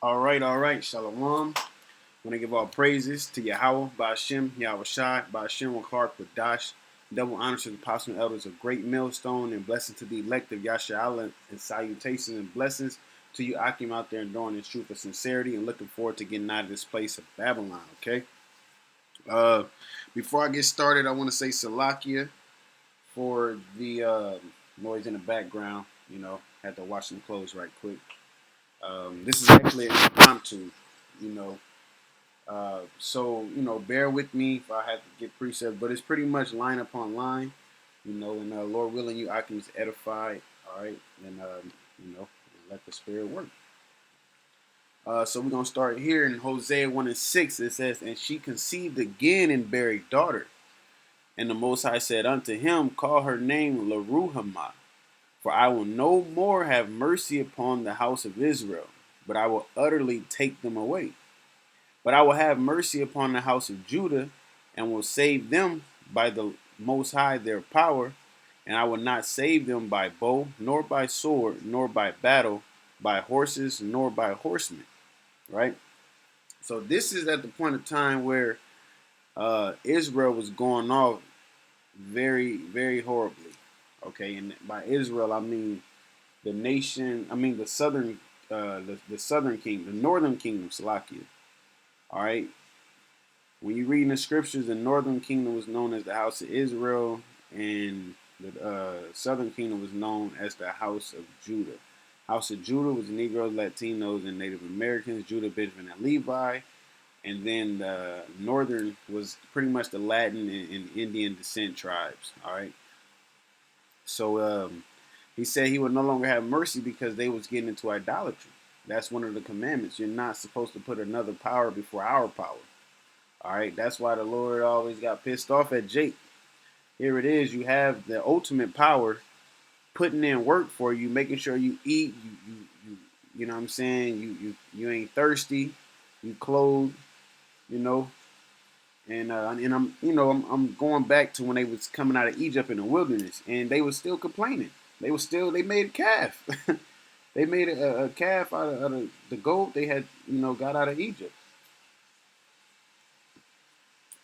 All right. Shalom. I want to give all praises to Yahawah, BAHASHAM, YAHAWASHI, BAHASHAM, Clark, QADASH. Double honor to the apostle and elders of Great Millstone, and blessings to the elect of Yasha, and salutations and blessings to you, Akim, out there enduring this truth of sincerity and looking forward to getting out of this place of Babylon, okay? Uh, Before I get started, I want to say Salakia for the noise in the background. Had to wash some clothes right quick. This is actually an impromptu, you know. So bear with me if I have to get precepts, but it's pretty much line upon line, and Lord willing, you I can just edify, all right, and let the Spirit work. So we're gonna start here in Hosea 1:6. It says, "And she conceived again and bare a daughter, and the Most High said unto him, Call her name Leruhamah, for I will no more have mercy upon the house of Israel, but I will utterly take them away. But I will have mercy upon the house of Judah, and will save them by the Most High their power, and I will not save them by bow, nor by sword, nor by battle, by horses, nor by horsemen." Right? So this is at the point of time where Israel was going off very, very horribly. Okay, and by Israel I mean the nation. I mean the southern, the southern kingdom, the northern kingdom, Salakia. All right. When you read in the scriptures, the northern kingdom was known as the house of Israel, and the southern kingdom was known as the house of Judah. House of Judah was Negroes, Latinos, and Native Americans, Judah, Benjamin, and Levi. And then the northern was pretty much the Latin and Indian descent tribes. All right. So he said he would no longer have mercy because they was getting into idolatry. That's one of the commandments. You're not supposed to put another power before our power. All right. That's why the Lord always got pissed off at Jake. Here it is. You have the ultimate power putting in work for you, making sure you eat, you know what I'm saying? You ain't thirsty, you clothed, you know. And I'm going back to when they was coming out of Egypt in the wilderness, and they was still complaining. They made a calf. They made a calf out of the gold they had, got out of Egypt.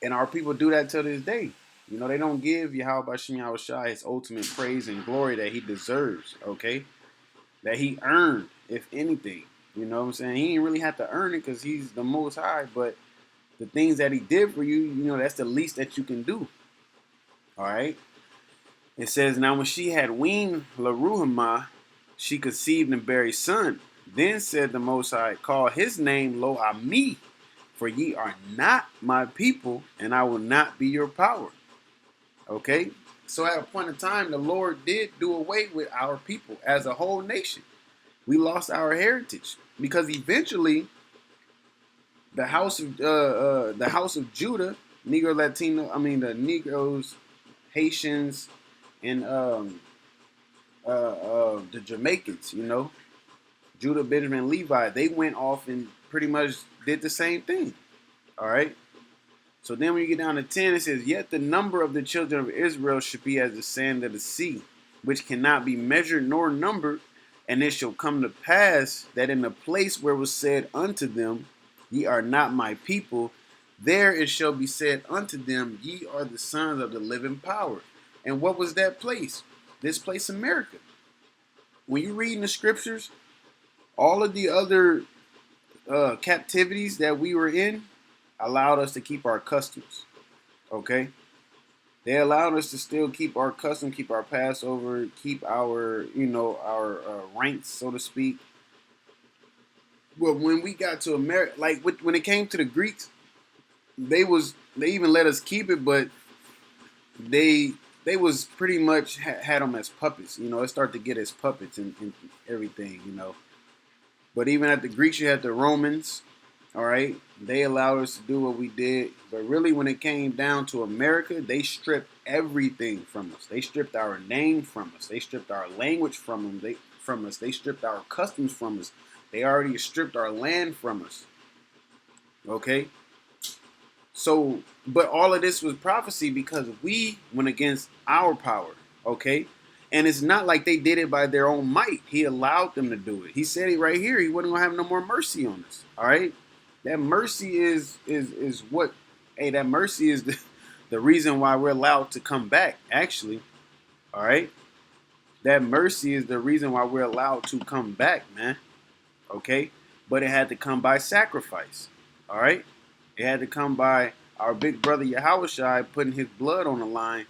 And our people do that till this day. They don't give YAHAWASHI his ultimate praise and glory that he deserves, okay? That he earned, if anything. You know what I'm saying? He didn't really have to earn it because he's the Most High, but the things that he did for you, that's the least that you can do. All right? It says, "Now when she had weaned Leruhamah, she conceived and bare a son. Then said the Most High, Call his name Lo Ami, for ye are not my people, and I will not be your power." Okay? So at a point in time, the Lord did do away with our people as a whole nation. We lost our heritage because eventually the house of Judah, Negro, Latino, the Negroes, Haitians, and the Jamaicans, Judah, Benjamin, Levi, they went off and pretty much did the same thing. All right. So then when you get down to 10, it says, "Yet the number of the children of Israel should be as the sand of the sea, which cannot be measured nor numbered. And it shall come to pass that in the place where was said unto them, Ye are not my people, there it shall be said unto them, Ye are the sons of the living power." And what was that place? This place, America. When you read in the scriptures, all of the other captivities that we were in allowed us to keep our customs. Okay? They allowed us to still keep our custom, keep our Passover, keep our, our ranks, so to speak. But when we got to America, like when it came to the Greeks, they even let us keep it, but they was pretty much had them as puppets. It started to get as puppets and everything. But even at the Greeks, you had the Romans. All right, they allowed us to do what we did, but really, when it came down to America, they stripped everything from us. They stripped our name from us. They stripped our language from us. They stripped our customs from us. They already stripped our land from us. Okay, so, but all of this was prophecy because we went against our power. Okay, And it's not like they did it by their own might. He allowed them to do it. He said it right here. He wasn't gonna have no more mercy on us. All right. That mercy is what. Hey, that mercy is the reason why we're allowed to come back. Actually, all right. That mercy is the reason why we're allowed to come back, man. Okay. But it had to come by sacrifice. All right. It had to come by our big brother YAHAWASHI putting his blood on the line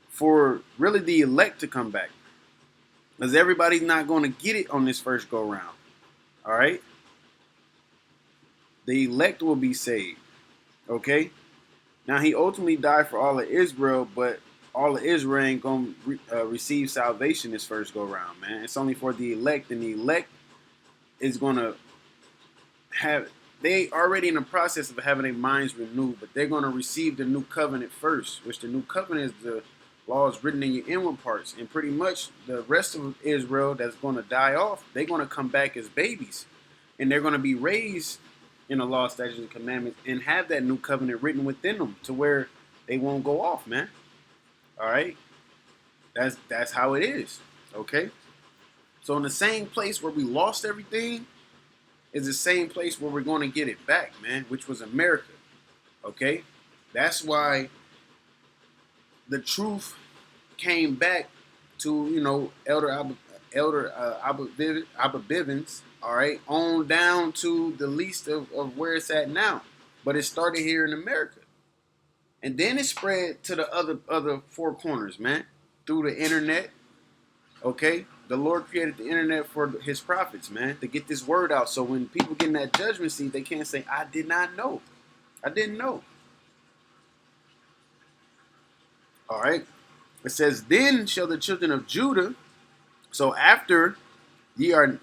for really the elect to come back. Because everybody's not going to get it on this first go round. All right? The elect will be saved. Okay? Now, he ultimately died for all of Israel, but all of Israel ain't going to receive salvation this first go round, man. It's only for the elect, and the elect is going to have, they already in the process of having their minds renewed, but they're going to receive the new covenant first, which the new covenant is the laws written in your inward parts. And pretty much the rest of Israel that's going to die off, they're going to come back as babies. And they're going to be raised in the law, statutes, and commandments and have that new covenant written within them to where they won't go off, man. All right? That's how it is. Okay? So in the same place where we lost everything is the same place where we're going to get it back, man, which was America. Okay? That's why the truth came back to, you know, Elder Abba Bivens, all right, on down to the least of where it's at now. But it started here in America. And then it spread to the other four corners, man, through the internet. Okay? The Lord created the internet for his prophets, man, to get this word out. So when people get in that judgment seat, they can't say, I did not know. I didn't know. All right. It says, then shall the children of Judah. So after ye are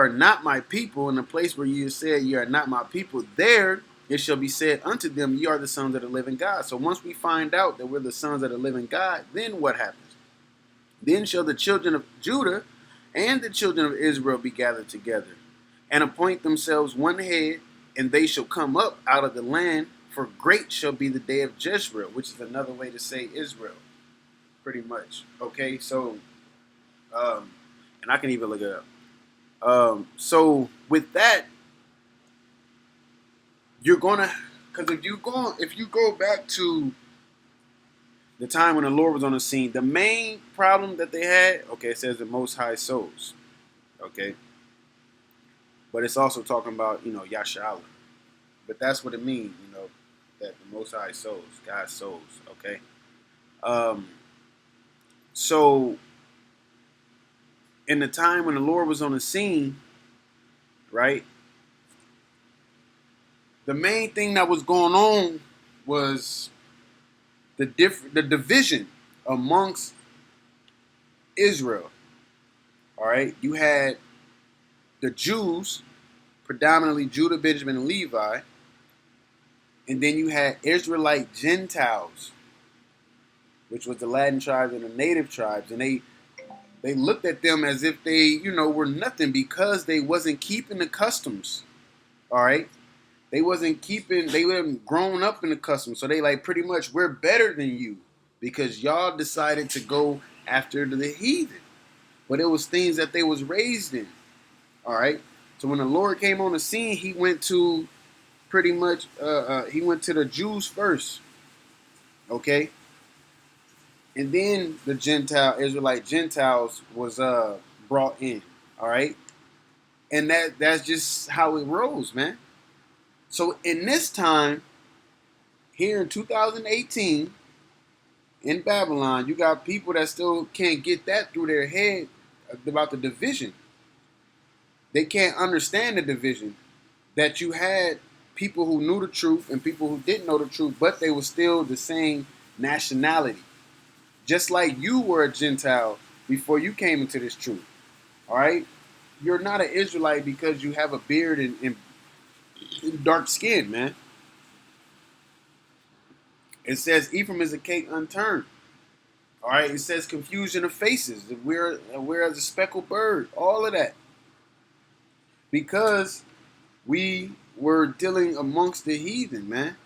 not my people, in the place where you said ye are not my people, there it shall be said unto them, ye are the sons of the living God. So once we find out that we're the sons of the living God, then what happens? Then shall the children of Judah and the children of Israel be gathered together, and appoint themselves one head, and they shall come up out of the land. For great shall be the day of Jezreel, which is another way to say Israel, pretty much. Okay, so, and I can even look it up. So with that, you're gonna, because if you go back to the time when the Lord was on the scene, the main problem that they had, okay, it says the Most High souls, okay, but it's also talking about, you know, Yashala, but that's what it means, you know. That the Most High souls, God's souls, okay? So, in the time when the Lord was on the scene, right, the main thing that was going on was the division amongst Israel, all right? You had the Jews, predominantly Judah, Benjamin, and Levi. And then you had Israelite Gentiles, which was the Latin tribes and the native tribes. And they looked at them as if they, you know, were nothing because they wasn't keeping the customs. All right? They hadn't grown up in the customs. So they like, pretty much, we're better than you because y'all decided to go after the heathen. But it was things that they was raised in. All right? So when the Lord came on the scene, he went to pretty much, he went to the Jews first, okay, and then the Israelite Gentiles was brought in, all right, and that's just how it rolls, man. So in this time, here in 2018, in Babylon, you got people that still can't get that through their head about the division. They can't understand the division that you had. People who knew the truth and people who didn't know the truth, but they were still the same nationality. Just like you were a Gentile before you came into this truth. All right? You're not an Israelite because you have a beard and dark skin, man. It says Ephraim is a cake unturned. All right? It says confusion of faces. We're as a speckled bird. All of that. Because we were dealing amongst the heathen, man.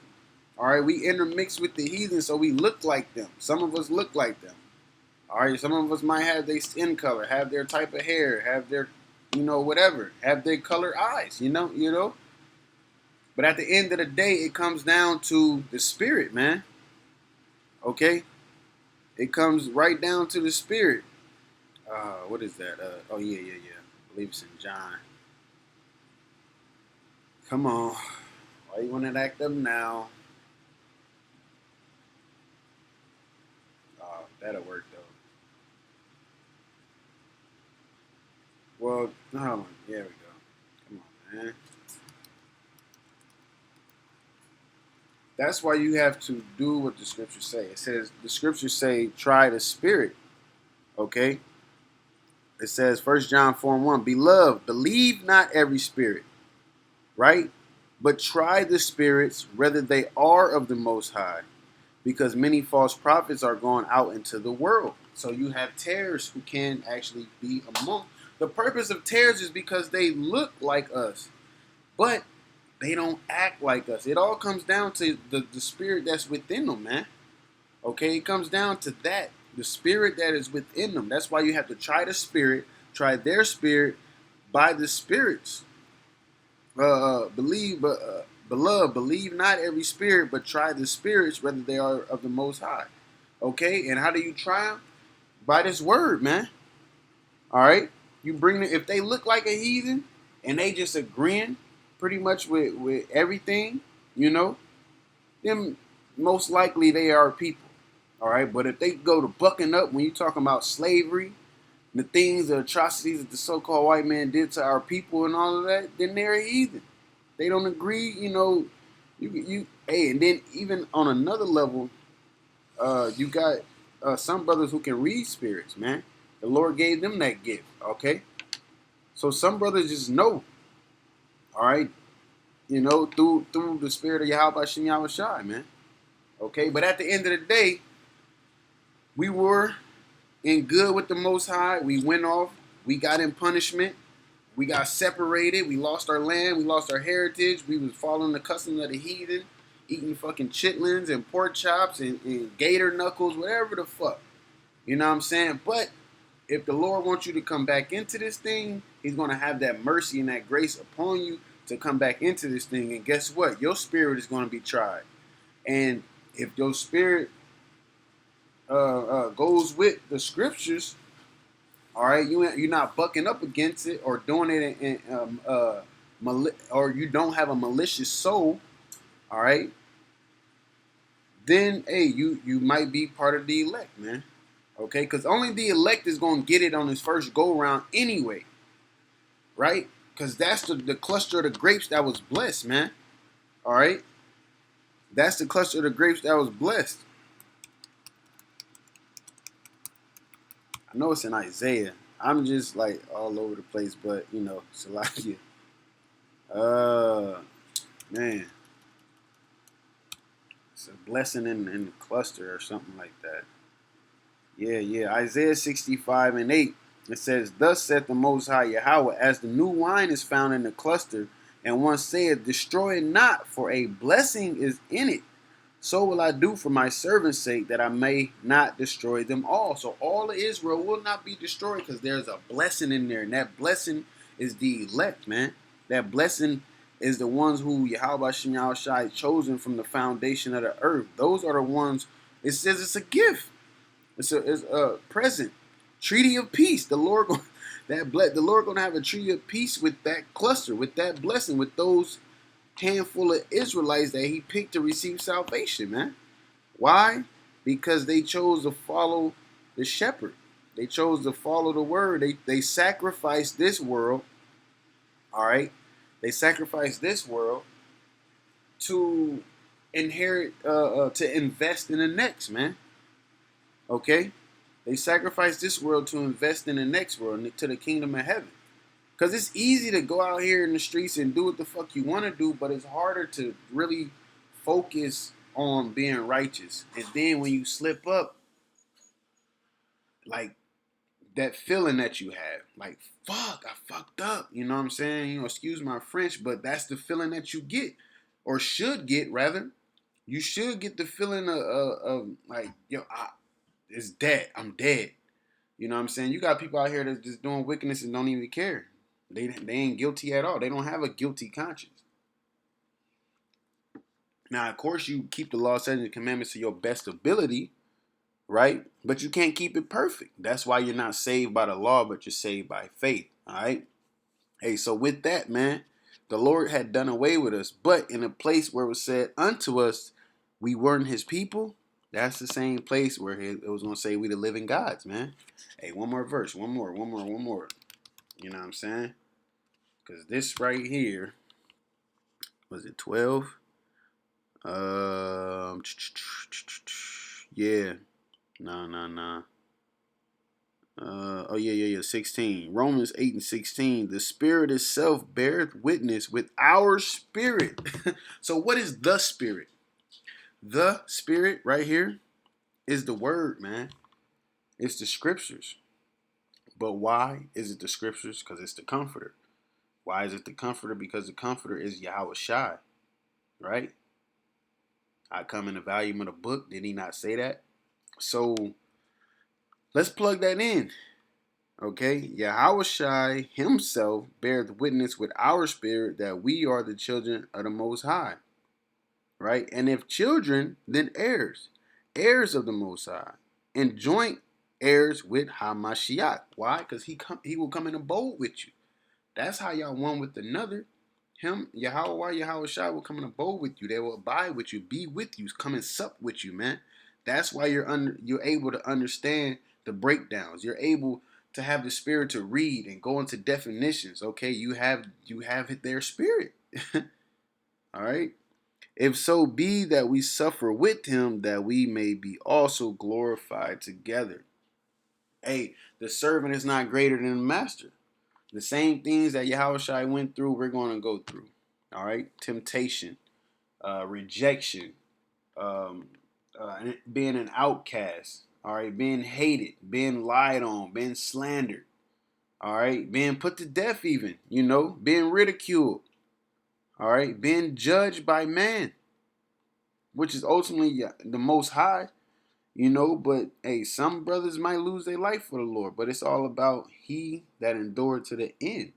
All right, we intermixed with the heathen, so we look like them. Some of us look like them. All right, some of us might have their skin color, have their type of hair, have their, whatever, have their color eyes, But at the end of the day, it comes down to the spirit, man. Okay, it comes right down to the spirit. What is that? Oh yeah. I believe it's in John. Come on, why you want to act up now? That'll work though. Well, oh, there we go. Come on, man. That's why you have to do what the scriptures say. It says the scriptures say, "Try the spirit." Okay. It says, 1 John 4:1, "Beloved, believe not every spirit, right? But try the spirits whether they are of the Most High, because many false prophets are gone out into the world." So you have tares who can actually be among. The purpose of tares is because they look like us, but they don't act like us. It all comes down to the spirit that's within them, man. Okay, it comes down to that. The spirit that is within them. That's why you have to try the spirit, try their spirit by the spirits. Beloved, believe not every spirit, but try the spirits whether they are of the Most High. Okay, and how do you try them? By this word, man. All right, you bring them. If they look like a heathen and they just agreeing pretty much with everything, then most likely they are people. All right, but if they go to bucking up when you talking about slavery, the things, the atrocities that the so-called white man did to our people and all of that, then they're heathen. They don't agree, Hey, and then even on another level, you got some brothers who can read spirits, man. The Lord gave them that gift, okay? So some brothers just know, all right, through the spirit of YAHAWASHI, man. Okay, but at the end of the day, we were in good with the Most High. We went off. We got in punishment. We got separated. We lost our land. We lost our heritage. We was following the customs of the heathen, eating fucking chitlins and pork chops and gator knuckles, whatever the fuck. You know what I'm saying? But if the Lord wants you to come back into this thing, He's going to have that mercy and that grace upon you to come back into this thing. And guess what? Your spirit is going to be tried. And if your spirit goes with the scriptures, all right, you're not bucking up against it or doing it or you don't have a malicious soul, all right, then hey, you might be part of the elect, man. Okay, because only the elect is going to get it on his first go around anyway, right? Because that's the cluster of the grapes that was blessed, man. All right, that's the cluster of the grapes that was blessed. I know it's in Isaiah. I'm just like all over the place, but Salakia. Man, it's a blessing in the cluster or something like that. Yeah. Isaiah 65:8. It says, "Thus saith the Most High Yahweh, as the new wine is found in the cluster, and one saith, Destroy it not, for a blessing is in it. So will I do for my servant's sake, that I may not destroy them all." So all of Israel will not be destroyed because there's a blessing in there. And that blessing is the elect, man. That blessing is the ones who YAHAWASHI chosen from the foundation of the earth. Those are the ones. It says it's a gift. It's a present. Treaty of peace. The Lord the Lord gonna have a treaty of peace with that cluster, with that blessing, with those handful of Israelites that He picked to receive salvation, man. Why? Because they chose to follow the shepherd. They chose to follow the word. They sacrificed this world. All right. They sacrificed this world to inherit, to invest in the next, man. Okay. They sacrificed this world to invest in the next world, to the kingdom of heaven. Because it's easy to go out here in the streets and do what the fuck you want to do, but it's harder to really focus on being righteous. And then when you slip up, like that feeling that you have, like, fuck, I fucked up. You know what I'm saying? Excuse my French, but that's the feeling that you get, or should get, rather. You should get the feeling of like, yo, it's dead. I'm dead. You know what I'm saying? You got people out here that's just doing wickedness and don't even care. They ain't guilty at all. They don't have a guilty conscience. Now, of course, you keep the law, statutes, and commandments to your best ability, right? But you can't keep it perfect. That's why you're not saved by the law, but you're saved by faith. All right. Hey, so with that, man, the Lord had done away with us, but in a place where it was said unto us, we weren't his people. That's the same place where it was going to say we the living gods, man. Hey, one more verse, one more. You know what I'm saying? Because this right here, was it 12? Yeah. Nah. Oh yeah. 16. Romans 8 and 16. The Spirit itself beareth witness with our spirit. So what is the Spirit? The Spirit right here is the word, man. It's the scriptures. But why is it the scriptures? Because it's the comforter. Why is it the comforter? Because the comforter is YAHAWASHI, right? I come in the volume of the book. Did he not say that? So let's plug that in. Okay, YAHAWASHI himself beareth witness with our spirit that we are the children of the Most High, right? And if children, then heirs, heirs of the Most High, and joint heirs with Hamashiach. Why? Because he will come in abode with you. That's how y'all one with another. Him, YAHAWAH, YAHAWASHI will come in abode with you. They will abide with you, be with you, come and sup with you, man. That's why you're able to understand the breakdowns. You're able to have the spirit to read and go into definitions. Okay, you have their spirit. All right. If so be that we suffer with him, that we may be also glorified together. Hey, the servant is not greater than the master. The same things that Yahushua went through, we're going to go through. All right? Temptation, rejection, being an outcast. All right? Being hated, being lied on, being slandered. All right? Being put to death even, being ridiculed. All right? Being judged by man, which is ultimately the Most High. But hey, some brothers might lose their life for the Lord, but it's all about he that endured to the end.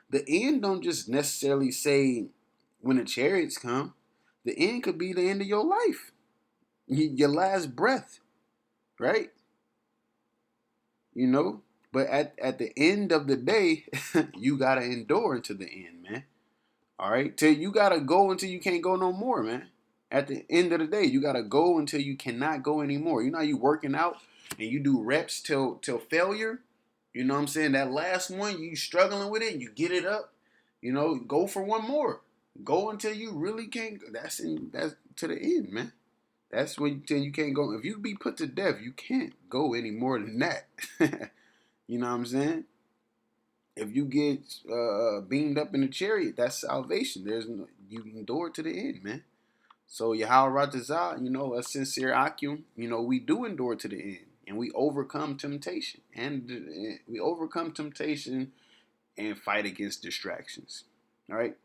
The end don't just necessarily say when the chariots come. The end could be the end of your life, your last breath, right? But at the end of the day, you gotta endure until the end, man. All right, till you gotta go until you can't go no more, man. At the end of the day, you gotta go until you cannot go anymore. You know how you working out and you do reps till failure. You know what I'm saying? That last one, you struggling with it, you get it up. Go for one more. Go until you really can't. That's to the end, man. That's when till you can't go. If you be put to death, you can't go any more than that. You know what I'm saying? If you get beamed up in the chariot, that's salvation. You endure to the end, man. So YAHAWAH, a sincere akum, we do endure to the end, and we overcome temptation, and fight against distractions. All right.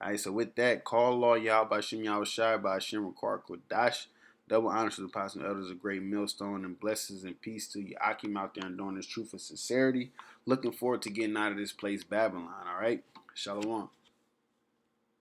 All right. So with that, call law Yahweh Bashem Yahweh Shai by Hashem require QADASH. Double honors to the apostles and elders, a great millstone, and blessings and peace to you Akim out there and doing this truth and sincerity. Looking forward to getting out of this place, Babylon. All right. Shalom.